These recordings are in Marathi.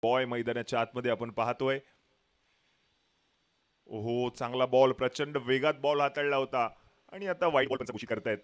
बॉय मैदानाच्या आतमध्ये आपण पाहतोय. ओहो, चांगला बॉल, प्रचंड वेगात बॉल हाताळला होता आणि आता वाईट बॉल पंचकृषी करतायत.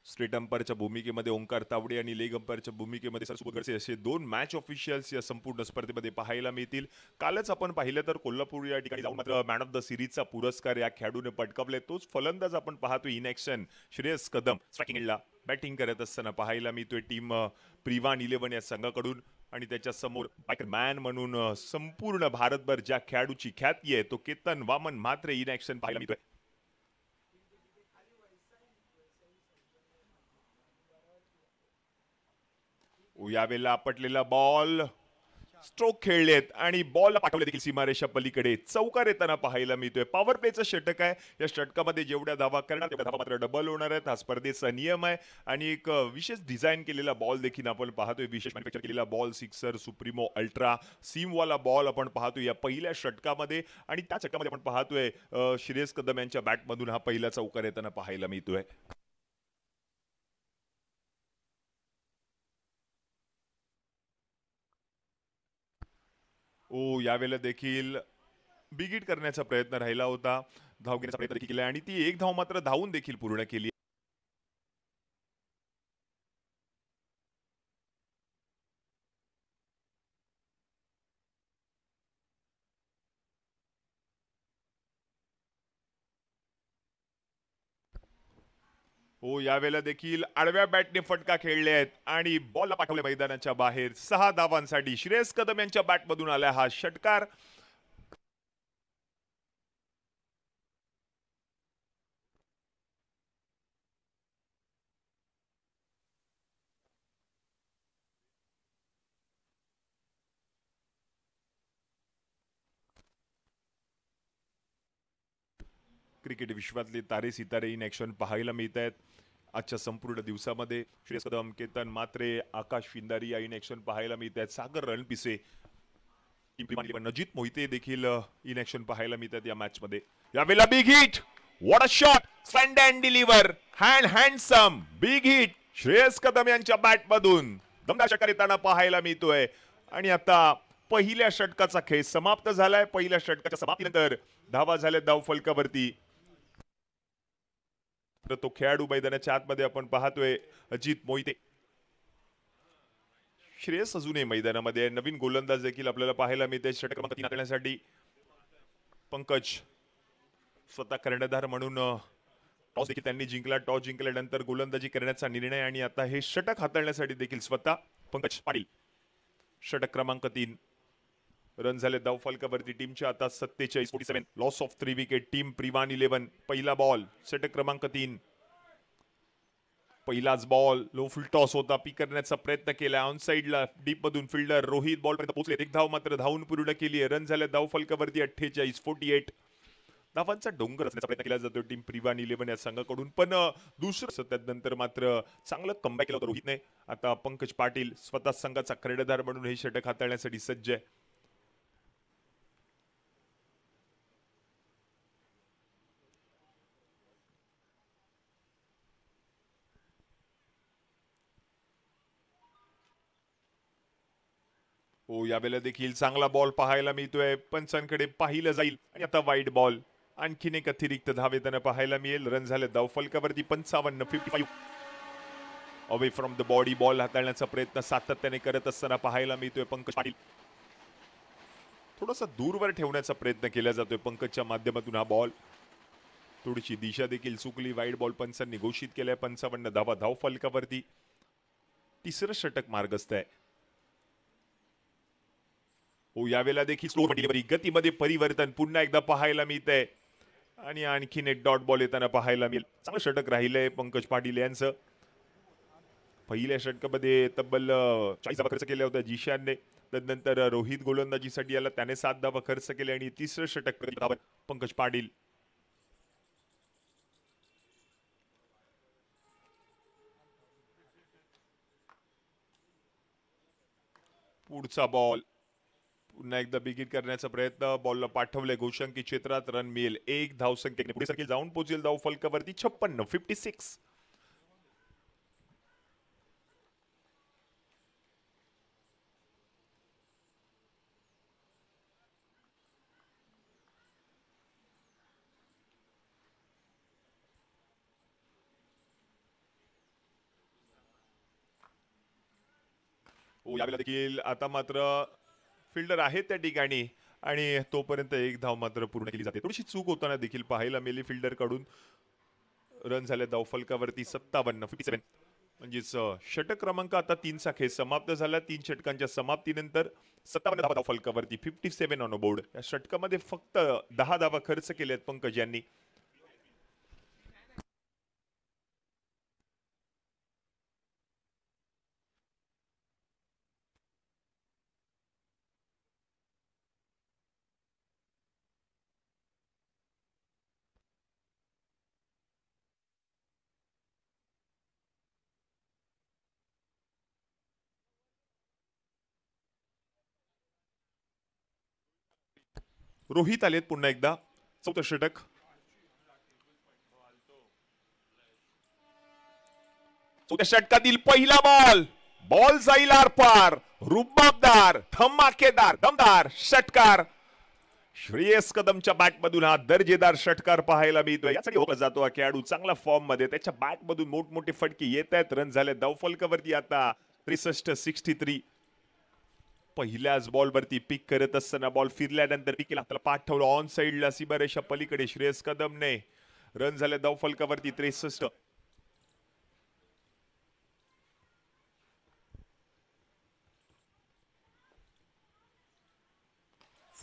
स्ट्रेट अंपायरच्या भूमिकेमध्ये ओंकार तावडे आणि लेग अंपायरच्या भूमिकेमध्ये सरसुबोध गडसे असे दोन मॅच ऑफिशियल्स या संपूर्ण स्पर्धेमध्ये पाहायला मिळतील. कालच आपण पाहिलं तर कोल्हापूर या ठिकाणी जाऊन मात्र मॅन ऑफ द सिरीजचा पुरस्कार या खेळाडूने पटकावले. तोच फलंदाज आपण पाहतो इन ॲक्शन श्रेयस कदम स्ट्रायकिंगला बॅटिंग करत असताना पाहायला मिळतोय टीम प्रिवान 11 या संघाकडून. आणि त्याच्या समोर मॅन म्हणून संपूर्ण भारतभर ज्या खेळाडूची ख्याती आहे तो केतन वामन मात्र इन ॲक्शन पाहायला मिळतोय. यावेळेला आपटलेला बॉल, स्ट्रोक खेळलेत आणि बॉल पाठवले देखील सीमारेषा पलीकडे. चौकार येताना पाहायला मिळतोय. पॉवर प्लेचं षटक आहे. या षटकामध्ये जेवढ्या धावा करणार तेवढ्या धावा मात्र डबल होणार आहेत. हा स्पर्धेचा नियम आहे. आणि एक विशेष डिझाईन केलेला बॉल देखील आपण पाहतोय. विशेष मॅन्युफॅक्चर केलेला बॉल, सिक्सर सुप्रीमो अल्ट्रा सीमवाला बॉल आपण पाहतोय या पहिल्या षटकामध्ये. आणि त्या षटकामध्ये आपण पाहतोय श्रेयस कदम यांच्या बॅटमधून हा पहिला चौकार येताना पाहायला मिळतोय. यावेळेला देखील बिग हिट करण्याचा प्रयत्न राहिला होता. धाव घेण्याचा प्रयत्न देखील केला आणि ती एक धाव मात्र धावून देखील पूर्ण केली. यावेळेला देखील आडव्या बॅटने फटका खेळले आहेत आणि बॉलला पाठवले मैदानाच्या बाहेर. 6 धावांसाठी श्रेयस कदम यांच्या बॅटमधून आला हा षटकार. क्रिकेट विश्वातले तारे सितारे इन ॲक्शन पाहायला मिळत आहेत आजच्या संपूर्ण दिवसामध्ये. श्रेयस कदम, केतन मात्रे, आकाश फिंदारी या इन ॲक्शन पाहायला मिळत आहेत. सागर रणपिसे, नजित मोहिते देखील इन ॲक्शन पाहायला मिळतात या मॅच मध्ये. यावेळेला big hit, what a shot, stand and deliver, handsome big hit Shreyas Kadam यांच्या बॅटमधून दमदार षटकार येताना पाहायला मिळतोय. आणि आता पहिल्या षटकाचा खेळ समाप्त झालाय. पहिल्या षटकाच्या समाप्तीनंतर धावा झाल्या धाव फलकावरती. तर तो खेळाडू मैदानाच्या आतमध्ये आपण पाहतोय अजित मोहिते. श्रेयस अजूनही मैदानामध्ये. नवीन गोलंदाज देखील आपल्याला पाहायला मिळते षटक क्रमांक 3 हाताळण्यासाठी. पंकज स्वतः कर्णधार म्हणून टॉस देखील त्यांनी जिंकला. टॉस जिंकल्यानंतर गोलंदाजी करण्याचा निर्णय आणि आता हे षटक हाताळण्यासाठी देखील स्वतः पंकज पाटील. षटक क्रमांक 3, रन झाले धाव फलकावरती टीमच्या आता 47. लॉस ऑफ 3 विकेट टीम प्रिवान 11. पहिला बॉल षटक क्रमांक 3. पहिलाच बॉल लो फुल टॉस होता. पीक करण्याचा प्रयत्न केला ऑन साइडला डीप मधून फिल्डर रोहित बॉल पर्यंत पोहोचले. एक धाव मात्र धावून पूर्ण केली. रन झाले धाव फलकावरती 48. धावांचा डोंगर असण्याचा प्रयत्न केला जातो टीम प्रिवान 11 या संघाकडून. पण दुसरं त्यानंतर मात्र चांगलं कमबॅक केलं होतं रोहितने. आता पंकज पाटील स्वतः संघाचा कर्णधार म्हणून हे षटक हाताळण्यासाठी सज्ज आहे. यावेळेला देखील चांगला बॉल पाहायला मिळतोय. पंचांकडे पाहिलं जाईल आणि आता वाईट बॉल. आणखीन एक अतिरिक्त धाव येताना पाहायला मिळेल. रन झाले धाव फलकावरती 55. Away from the body ball हाताळण्याचा प्रयत्न सातत्याने करत असताना पाहायला मिळतोय पंकज पाटील. थोडासा दूरवर ठेवण्याचा प्रयत्न केला जातोय पंकजच्या माध्यमातून. हा बॉल थोडीशी दिशा देखील चुकली. वाईट बॉल पंचांनी घोषित केलाय. 55 धावा धाव फलकावरती. तिसरं षटक मार्गस्थ आहे. यावेळेला देखील स्लो डिलिव्हरी, गतीमध्ये परिवर्तन पुन्हा एकदा पाहायला मिळतंय. आणि आणखीन एक डॉट बॉल येताना पाहायला मिळेल. चांगलं षटक राहिलंय पंकज पाटील यांचं. पहिल्या षटकामध्ये तब्बल 40 धावा खर्च केल्या होत्या जिशानने. त्यानंतर रोहित गोलंदाजीसाठी आला, त्याने 7 धावा खर्च केले. आणि तिसरं षटक पंकज पाटील. पुढचा बॉल पुन्हा एकदा बिगिट करण्याचा प्रयत्न. बॉलला पाठवले गोशंकी क्षेत्रात. रन मिळेल 1 धावसंख्येने. पुढे सर्किल जाऊन पोहोचेल धाव फलकावरती 56. यावेळेला देखील आता मात्र फिल्डर आहे त्या ठिकाणी आणि तोपर्यंत एक धाव मात्र पूर्ण केली जाते. थोडीशी चूक होताना देखील पाहायला मिळाली फिल्डर कडून. रन झाले धावफलकावरती 57 म्हणजेच षटक क्रमांक आता 3चा खेळ समाप्त झाला. 3 षटकांच्या समाप्तीनंतर 57 धावा धावफलकावरती 57 ऑन बोर्ड. या षटकामध्ये फक्त 10 धावा खर्च केल्यात पंकज यांनी. रोहित आलेत पुन्हा एकदा. चौथं षटक. चौथ्या षटकातील पहिला बॉल. बॉल जाईल आरपार. रुबाबदार, धमाकेदार, दमदार षटकार. श्रेयस कदमच्या बॅटमधून हा दर्जेदार षटकार पाहायला मिळतोय. यासाठी ओळखला जातो हा खेळाडू चांगला फॉर्म मध्ये. त्याच्या बॅटमधून मोठमोठे फटके येत आहेत. रन झाले धावफलकावरती आता 63. पहिल्याच बॉलवरती पिक करत असताना बॉल फिरल्यानंतर पिक केला, त्याला पाठवलं ऑन साइडला सीमारेषा पलीकडे श्रेयस कदमने. रन झाले धावफलकावरती 63.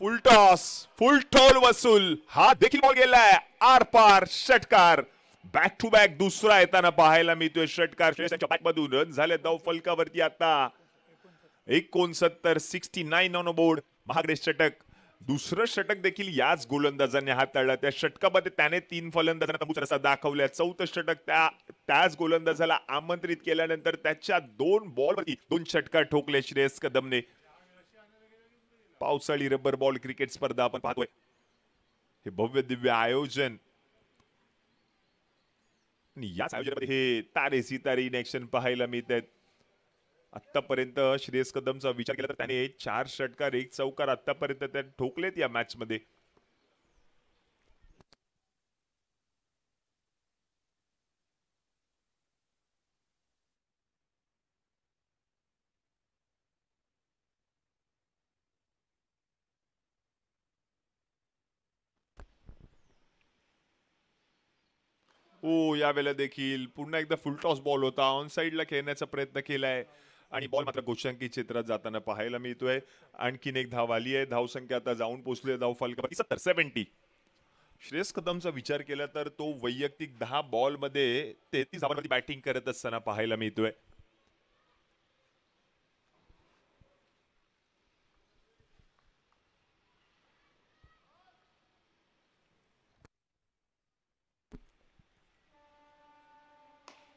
फुल टॉस, फुल टॉल वसूल. हा देखील बॉल गेलाय आरपार. षटकार बॅक टू बॅक दुसरा येताना पाहायला मिळतोय षटकार श्रेयसच्या बॅटमधून. रन झाले धावफलकावरती आता 69 ऑन बोर्ड. महागडे षटक. दुसरं षटक देखील याच गोलंदाजाने हाताळलं. त्या षटकामध्ये त्याने 3 फलंदाजांना तंबूचा रस्ता दाखवल्या. चौथं षटक त्याच गोलंदाजाला आमंत्रित केल्यानंतर त्याच्या 2 बॉलवरती 2 षटकार ठोकले श्रेयस कदमने. पावसाळी रबर बॉल क्रिकेट स्पर्धा आपण पाहतोय. हे भव्य दिव्य आयोजन आणि याच आयोजनामध्ये हे तारे सितारे इन ऍक्शन पाहायला मिळत आहेत. आतापर्यंत श्रेयस कदमचा विचार केला तर त्याने 4 षटकार 1 चौकार आतापर्यंत त्याने ठोकलेत या मॅच मध्ये. यावेळेला देखील पुन्हा एकदा फुल टॉस बॉल होता. ऑन साइडला खेळण्याचा प्रयत्न केलाय आणि बॉल मात्र गोशांकी क्षेत्रात जाताना पाहायला मिळतोय. आणखीन एक धाव आली आहे. धावसंख्या आता जाऊन पोहोचली धावफलकावरती 70. श्रेयस कदमचा विचार केला तर तो वैयक्तिक 10 बॉल मध्ये 33 धावांवरती बॅटिंग करत असताना पाहायला मिळतोय.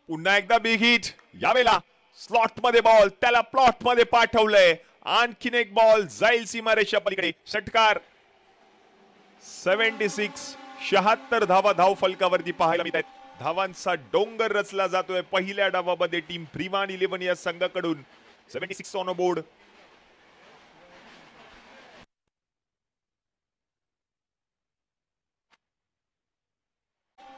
पुन्हा एकदा बिग हिट. यावेळेला स्लॉट मध्ये बॉल, त्याला प्लॉट मध्ये पाठवलंय. आणखीन एक बॉल जाईल सीमारेषा पलीकडे. षटकार 76 धावा धाव फलकावरती पाहायला मिळत आहेत. धावांचा डोंगर रचला जातोय पहिल्या डावामध्ये टीम प्रिवान 11 या संघाकडून. 76 ऑन बोर्ड.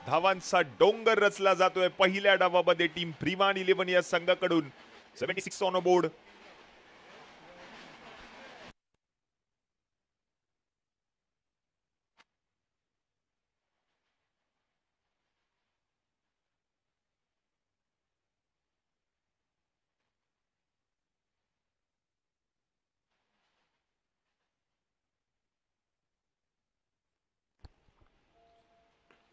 धावांचा डोंगर रचला जातोय पहिल्या डावामध्ये टीम प्रिवान 11 या संघाकडून. 76 ऑन बोर्ड.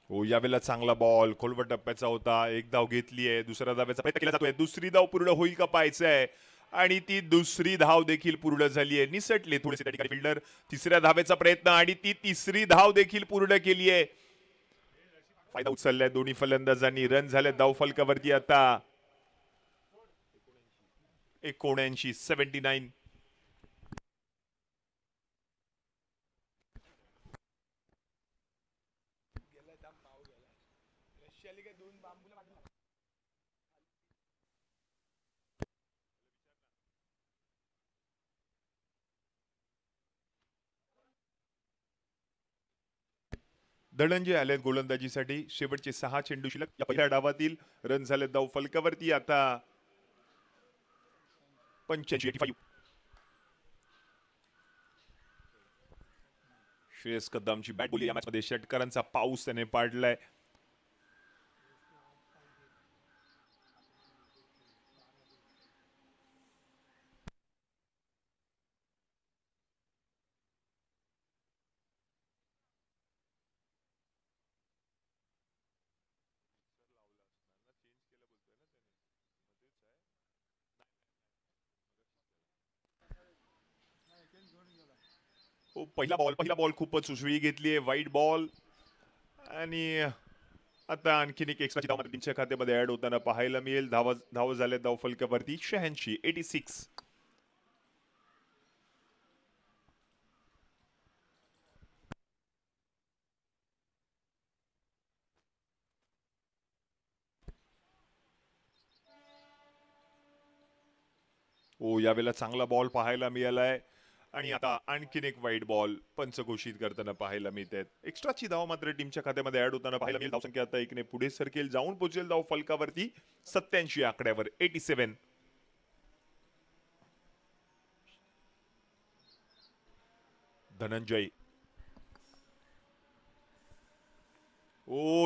यावेळेला चांगला बॉल खोलवट टप्प्याचा होता. एक धाव घेतली आहे. दुसऱ्या धावेचा प्रयत्न केला जातोय. दुसरी धाव पूर्ण होईल का पाहायचंय आणि ती दुसरी धाव देखील पूर्ण झाली आहे. निसटले थोडेसे त्या ठिकाणी फिल्डर. तिसऱ्या धावेचा प्रयत्न आणि ती तिसरी धाव देखील पूर्ण केली आहे. फायदा उचललाय दोन्ही फलंदाजांनी. रन झाले धावफलकावरती आता 79. धनंजय आले गोलंदाजीसाठी. शेवटचे 6 चेंडू शिल्लक या पहिल्या डावातील. रन झाले धाव फलकावरती आता 85. श्रेयस कदमची बॅट बोली या मॅच मध्ये षटकारांचा पाऊस त्याने पाडलाय. पहिला बॉल खूपच उसळी घेतलीये, वाईट बॉल. आणि आता आणखीन एक एक्स्ट्राची धाव टीमच्या खात्यामध्ये ऍड होताना पाहायला मिळेल. धाव झाले धाव फलकावरती 86. यावेळेला चांगला बॉल पाहायला मिळालाय. आणि आता आणखीन एक वाईट बॉल पंच घोषित करताना पाहायला मिळतात. एक्स्ट्राची धाव मात्र टीमच्या खात्यामध्ये ऍड होताना पाहायला मिळेल. धावसंख्या आता एकने पुढे सरकेल, जाऊन पोहोचेल धाव फलकावरती 87 आकड्यावर. 87. धनंजय.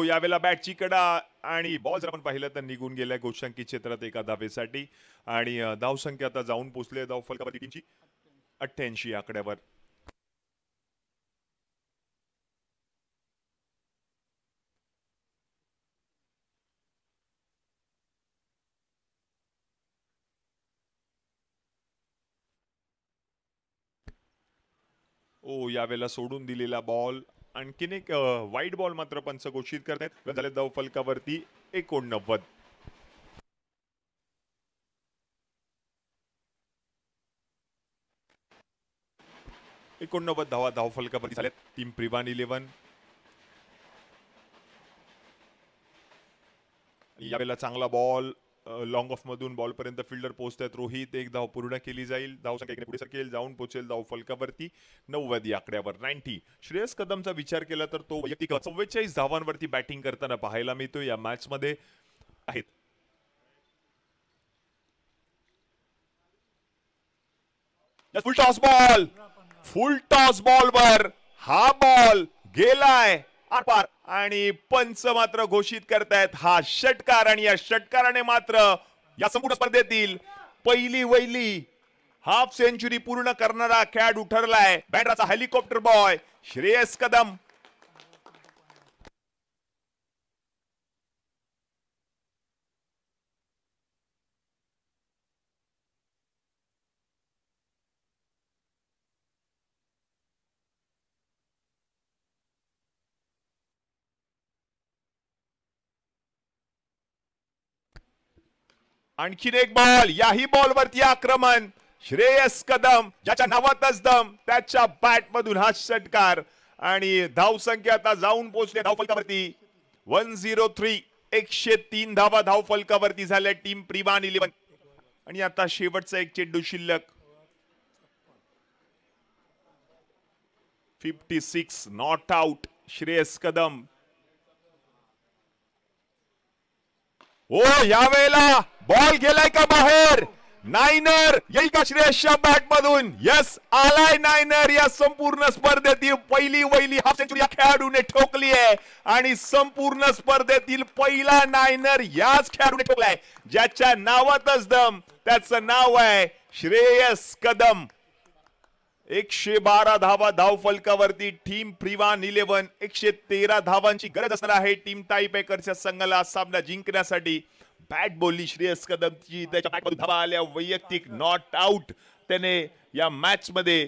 यावेळेला बॅटची कडा आणि बॉल जर आपण पाहिलं तर निघून गेलाय गोषांकी क्षेत्रात एका धावेसाठी. आणि धावसंख्या आता जाऊन पोहोचले धाव फलकावरती टीमची 88 आकड्यावर. यावेळेला सोडून दिलेला बॉल. आणखीन एक वाईट बॉल मात्र पंच घोषित करतायत. झाले धाव फलकावरती 89. 89 धावा धाव फलकावरती झाल्यात. टीम प्रिवान 11. यावेळेला चांगला बॉल लॉंग ऑफ मधून बॉल पर्यंत फिल्डर पोहोचतात. रोहित. एक धाव पूर्ण केली जाईल. धाव संख्या पुढे सरकेल, जाऊन पोहोचेल धाव फलकावरती 90 आकड्यावर. 90. श्रेयस कदमचा विचार केला तर तो वैयक्तिक 44 धावांवरती बॅटिंग करताना पाहायला मिळतो या मॅच मध्ये आहेत. फुल टॉस बॉलवर हा बॉल गेलाय आरपार. आणि पंच मात्र घोषित करतायत हा षटकार. आणि या षटकाराने मात्र या संपूर्ण स्पर्धेतील पहिली हाफ सेंचुरी पूर्ण करणारा खेळाडू ठरलाय. बँड्राचा हेलिकॉप्टर बॉय श्रेयस कदम. आणखीन एक बॉल. याही बॉलवरती आक्रमण. श्रेयस कदम ज्याच्या नावातच दम, त्याच्या बॅट मधून हा षटकार. आणि धाव संख्या आता जाऊन पोहोचले धाव फलकावरती 103. 103 धावा धाव फलकावरती झाल्या टीम प्रिवान 11. आणि आता शेवटचा एक चेंडू शिल्लक. 56 नॉट आउट. श्रेयस कदम. यावेळेला बॉल गेलाय का बाहेर? नायनर येईल का श्रेयसच्या बॅट मधून? यस, आलाय नायनर. या संपूर्ण स्पर्धेतील पहिली हाफ सेंचुरी या खेळाडूने ठोकली आहे. आणि संपूर्ण स्पर्धेतील पहिला नायनर याच खेळाडूने ठोकलाय ज्याच्या नावातच दम. त्याचं नाव आहे श्रेयस कदम. 112 धावा धाव फलकावरती टीम प्रिवान 11. 113 धावांची गरज असणार आहे टीम टाईब्रेकरच्या संघाला सामना जिंकण्यासाठी. बॅट बोलली श्रेयस कदमची, त्याच्या बॅटमधून धावा आल्या. वैयक्तिक नॉट आउट त्याने या मॅच मध्ये